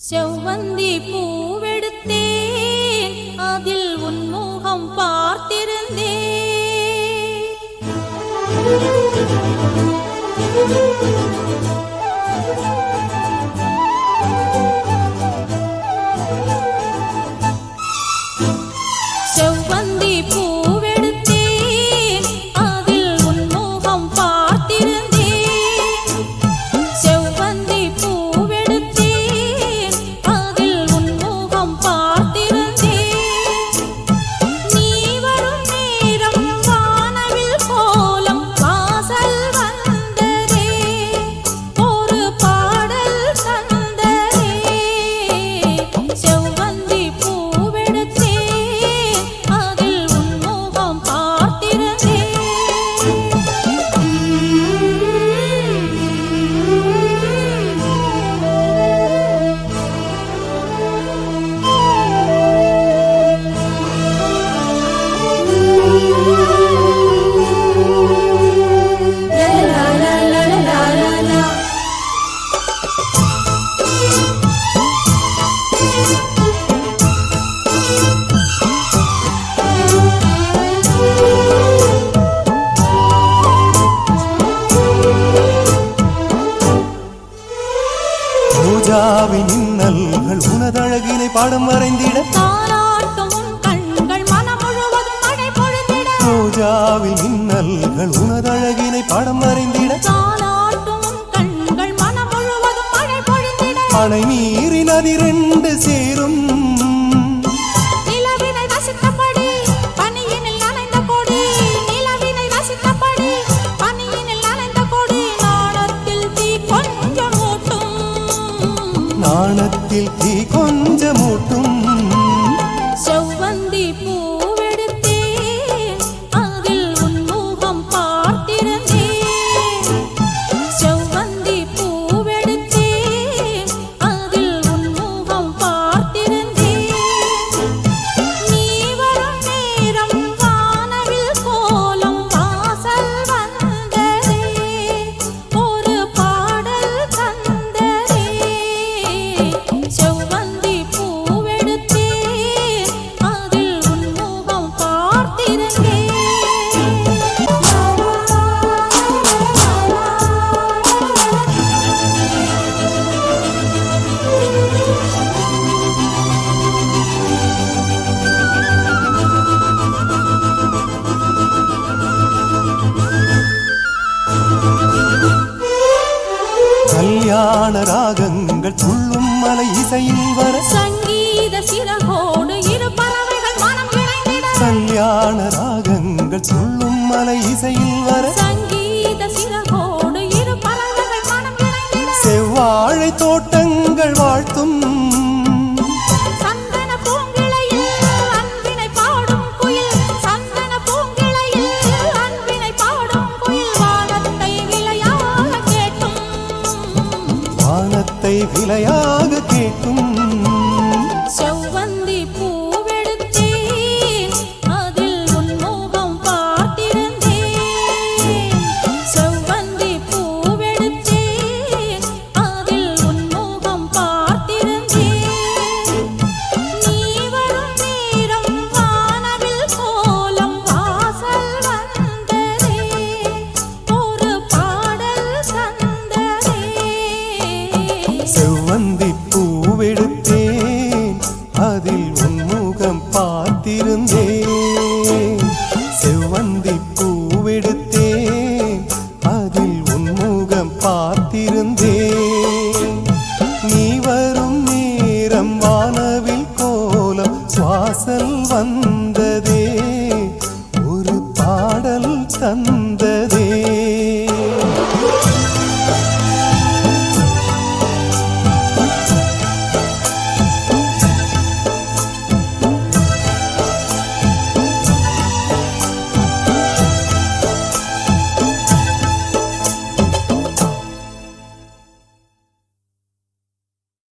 செவ்வந்தி பூவெடுத்தேன், அதில் உன் முகம் பார்த்திருந்தேன். செவ்வந்தி பூவெடுத்தேன், அதில் உன் முகம் பார்த்திருந்தேன். செவ்வந்தி பூவெடுத்தேன், அதில் உன் முகம் பார்த்திருந்தேன். நீ வரும் நேரம் வானவில் கோலம் வாசல் வந்ததே, ஒரு பாடல் தந்ததே. செவ்வந்தி பூவெடுத்தேன், அதில் உன் முகம் பார்த்திருந்தேன். லா லா லா லா லா லா. ரோஜாவின் மின்னல்கள் உனதழகினை பாடம் வரைந்திட, தாலாட்டும் உன் கண்கள் மனம் முழுவதும் மழை பொழிந்திட. ரோஜாவின் மின்னல்கள் உனதழகினை பாடம் வரைந்திட, தாலாட்டும் உன் கண்கள் மனம் முழுவதும் மழை பொழிந்திட. அணை நீரி நதி ரெண்டு சேரும், நிலவினை ரசித்தபடி பனியினில் நனைந்த கொடி, நிலவினை ரசித்தபடி பனியினில் நனைந்த கொடி. நாணத்தில் தீ கொஞ்சம் மூட்டும், நாணத்தில் தீ கொஞ்சமூட்டும். செவ்வந்தி பூவெடுத்தேன், அதில் உன் முகம் பார்த்திருந்தேன். செவ்வந்தி பூவெடுத்தேன், அதில் உன் முகம் பார்த்திருந்தேன். நீ வரும் நேரம் வானவில் கோலம் வாசல் வந்ததே, ஒரு பாடல் தந்ததே. செவ்வந்தி பூவெடுத்தேன், அதில் உன் முகம் பார்த்திருந்தேன். கல்யாண ராகங்கள் துள்ளும் மலை இசையில் வர, சங்கீத சிறகோடு இரு பறவைகள் மனம் இணைந்திட. கல்யாண ராகங்கள் துள்ளும் மலை இசையில் வர, சங்கீத சிறகோடு இரு பறவைகள் மனம் இணைந்திட. செவ்வாழை தோட்டங்கள் வாழ்த்தும், சந்தன பூங்கிளையில் அன்பினை பாடும் குயில், சந்தன பூங்கிளையில் அன்பினை பாடும் குயில். வானத்தை விளையாக கேட்டும், வானத்தை விலையாக கேட்கும். செவ்வந்தி பூவெடுத்தேன், அதில் உன் முகம் பார்த்திருந்தேன். செவ்வந்தி பூவெடுத்தேன், அதில் உன் முகம் பார்த்திருந்தேன். நீ வரும் நேரம் வானவில் கோலம் வாசல் வந்ததே, ஒரு பாடல் தந்ததே. செவ்வந்தி